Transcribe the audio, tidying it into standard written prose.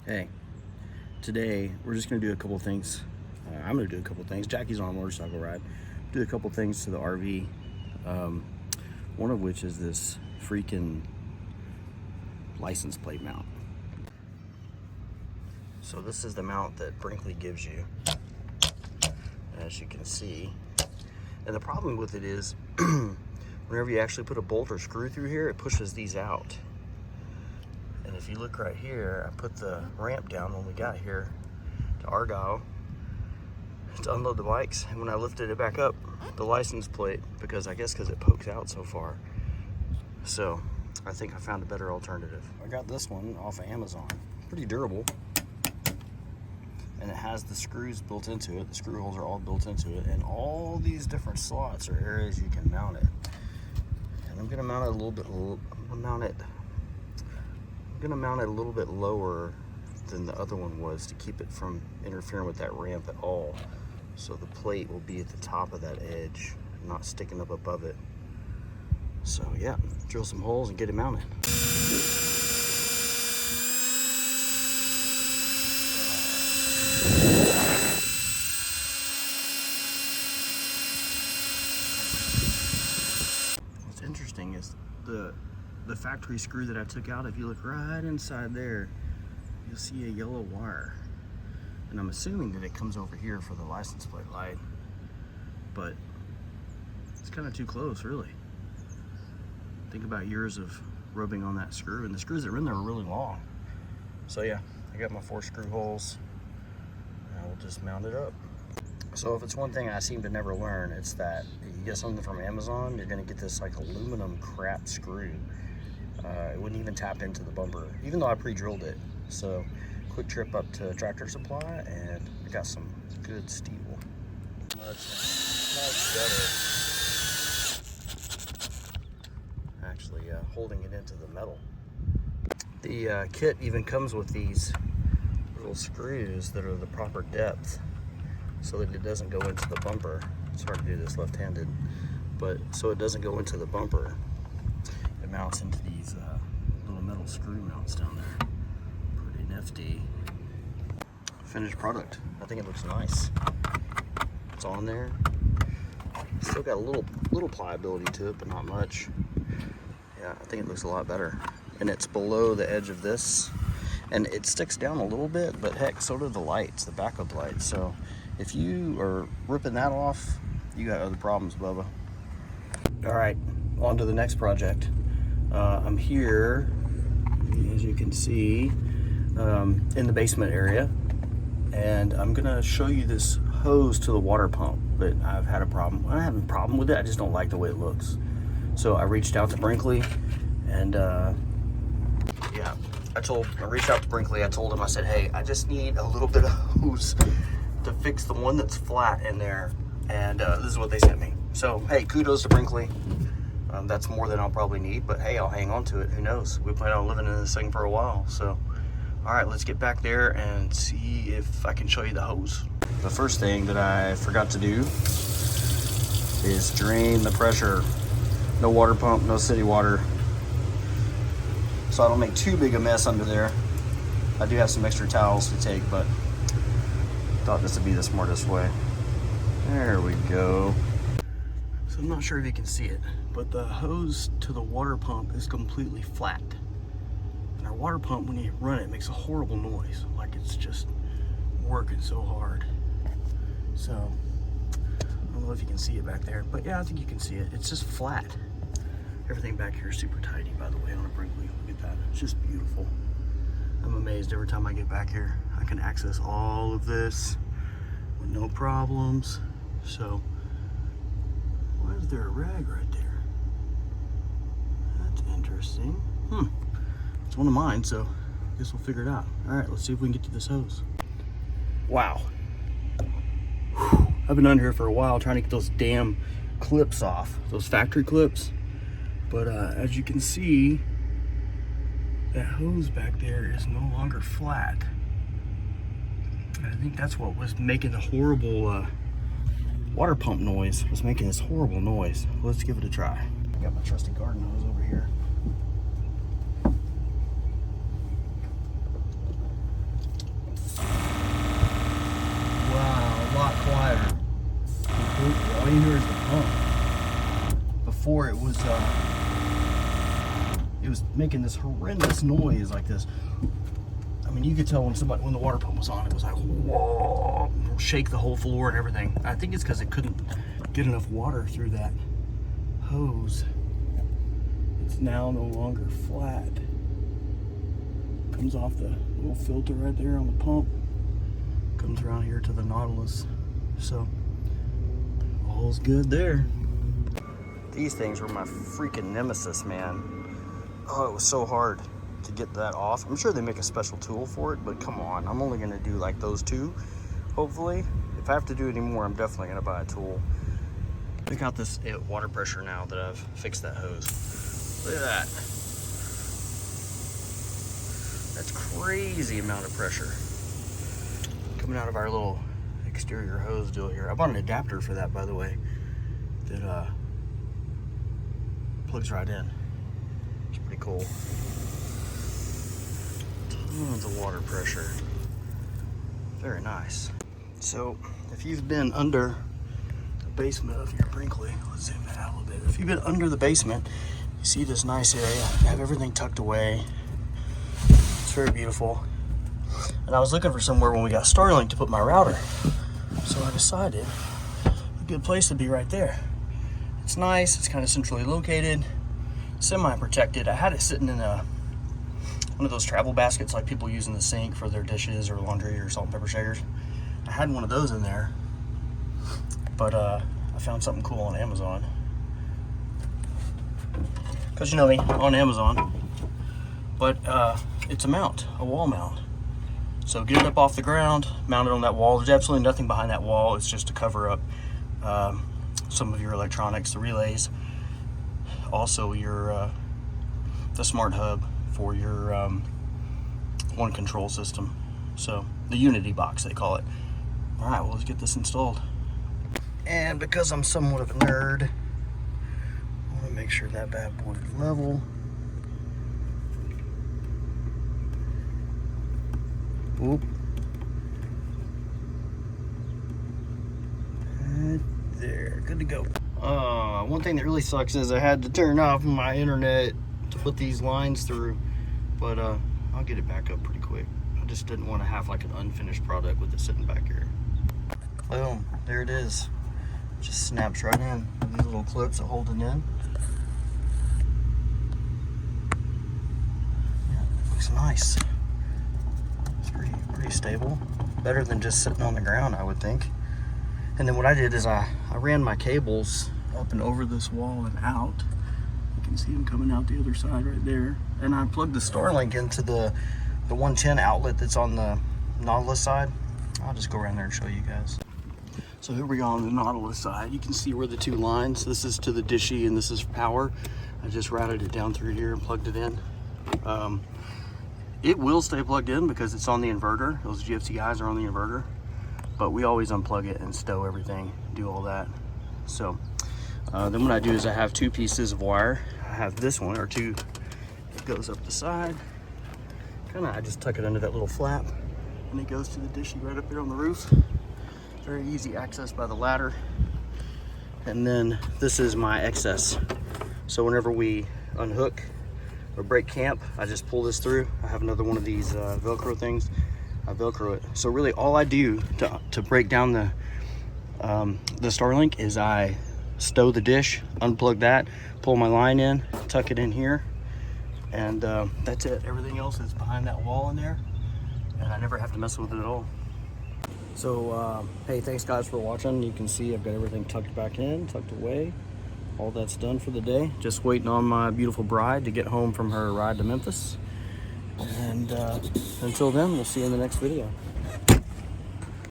Hey, today we're just gonna do a couple things. I'm gonna do a couple things. Jackie's on a motorcycle ride. Do a couple things to the RV. One of which is this freaking license plate mount. So this is the mount that Brinkley gives you, as you can see. And the problem with it is, whenever you actually put a bolt or screw through here, it pushes these out. And if you look right here, I put the ramp down when we got here to Argyle to unload the bikes. And when I lifted it back up, the license plate, because it pokes out so far. So I think I found a better alternative. I got this one off of Amazon. Pretty durable. And it has the screws built into it. The screw holes are all built into it. And all these different slots are areas you can mount it. And I'm gonna mount it a little bit, I'm gonna mount it a little bit lower than the other one was to keep it from interfering with that ramp at all. So the plate will be at the top of that edge, not sticking up above it. So yeah, drill some holes and get it mounted. What's interesting is the factory screw that I took out. If you look right inside there, you'll see a yellow wire. And I'm assuming that it comes over here for the license plate light, but it's kind of too close, really. Think about years of rubbing on that screw, and the screws that are in there are really long. So yeah, I got my 4 screw holes, and I will just mount it up. So if it's one thing I seem to never learn, it's that you get something from Amazon, you're gonna get this like aluminum crap screw. It wouldn't even tap into the bumper, even though I pre-drilled it. So quick trip up to Tractor Supply, and I got some good steel. Much better. Actually, holding it into the metal. The kit even comes with these little screws that are the proper depth, so that it doesn't go into the bumper. It's hard to do this left-handed, but so it doesn't go into the bumper. It mounts into these little metal screw mounts down there. Pretty nifty. Finished product. I think it looks nice. It's on there. Still got a little pliability to it, but not much. Yeah, I think it looks a lot better. And it's below the edge of this, and it sticks down a little bit, but heck, so do the lights, the backup lights. So if you are ripping that off, you got other problems, Bubba. All right, on to the next project. I'm here, as you can see, in the basement area, and I'm gonna show you this hose to the water pump that I've had a problem. I have a problem with it, I just don't like the way it looks. So I reached out to Brinkley, and yeah, I reached out to Brinkley. I told him, I said, hey, I just need a little bit of hose to fix the one that's flat in there, and this is what they sent me. So hey, kudos to Brinkley. That's more than I'll probably need, but hey, I'll hang on to it. Who knows? We plan on living in this thing for a while. So, all right, let's get back there and see if I can show you the hose. The first thing that I forgot to do is drain the pressure. No water pump, no city water. So I don't make too big a mess under there. I do have some extra towels to take, but thought this would be the smartest way. There we go. So I'm not sure if you can see it, but the hose to the water pump is completely flat. And our water pump, when you run it, makes a horrible noise, like it's just working so hard. So I don't know if you can see it back there, but yeah, I think you can see it. It's just flat. Everything back here is super tidy, by the way, on a Brinkley. Look at that, it's just beautiful. I'm amazed every time I get back here. I can access all of this with no problems. So, why is there a rag right there? That's interesting. It's one of mine, so I guess we'll figure it out. All right, let's see if we can get to this hose. Wow. Whew. I've been under here for a while trying to get those damn clips off, those factory clips. But as you can see, that hose back there is no longer flat. And I think that's what was making the horrible water pump noise, was making this horrible noise. Let's give it a try. I got my trusty garden hose over here. right here is the pump. Before it was making this horrendous noise like this. I mean, you could tell when the water pump was on, it was like, whoa, shake the whole floor and everything. I think it's because it couldn't get enough water through that hose. It's now no longer flat. Comes off the little filter right there on the pump. Comes around here to the Nautilus. So, all's good there. These things were my freaking nemesis, man. Oh, it was so hard to get that off. I'm sure they make a special tool for it, but come on, I'm only gonna do like those two, hopefully. If I have to do any more, I'm definitely gonna buy a tool. Look out this water pressure now that I've fixed that hose. Look at that. That's crazy amount of pressure coming out of our little exterior hose deal here. I bought an adapter for that, by the way, that plugs right in. It's pretty cool. Tons of water pressure. Very nice. So if you've been under the basement of your Brinkley, let's zoom that out a little bit. If you've been under the basement, you see this nice area. I have everything tucked away. It's very beautiful. And I was looking for somewhere when we got Starlink to put my router. So I decided a good place to be right there. It's nice, it's kind of centrally located, semi-protected. I had it sitting in one of those travel baskets like people use in the sink for their dishes or laundry or salt and pepper shakers. I had one of those in there, but I found something cool on Amazon. Because you know me, on Amazon. But it's a mount, a wall mount. So get it up off the ground, mount it on that wall. There's absolutely nothing behind that wall. It's just to cover up some of your electronics, the relays. Also your the smart hub for your one control system. So the Unity box, they call it. All right, well, let's get this installed. And because I'm somewhat of a nerd, I want to make sure that bad boy is level. Oop. Right there, good to go. One thing that really sucks is I had to turn off my internet to put these lines through, but I'll get it back up pretty quick. I just didn't want to have like an unfinished product with it sitting back here. Boom, there it is. Just snaps right in. These little clips that hold it in. Yeah, looks nice. It's pretty stable. Better than just sitting on the ground, I would think. And then what I did is I ran my cables up and over this wall and out. You can see them coming out the other side right there. And I plugged the Starlink into the 110 outlet that's on the Nautilus side. I'll just go around there and show you guys. So here we are on the Nautilus side. You can see where the two lines, this is to the dishy and this is power. I just routed it down through here and plugged it in. It will stay plugged in because it's on the inverter. Those GFC eyes are on the inverter. But we always unplug it and stow everything, do all that. So then what I do is I have two pieces of wire. I have this one, or two, it goes up the side. I just tuck it under that little flap and it goes to the dishy right up there on the roof. Very easy access by the ladder. And then this is my excess. So whenever we unhook or break camp, I just pull this through. I have another one of these Velcro things. I Velcro it. So really all I do to break down the Starlink is I stow the dish, unplug that, pull my line in, tuck it in here, and that's it. Everything else is behind that wall in there, and I never have to mess with it at all. So hey, thanks guys for watching. You can see I've got everything tucked back in, tucked away. All that's done for the day. Just waiting on my beautiful bride to get home from her ride to Memphis. And until then, we'll see you in the next video.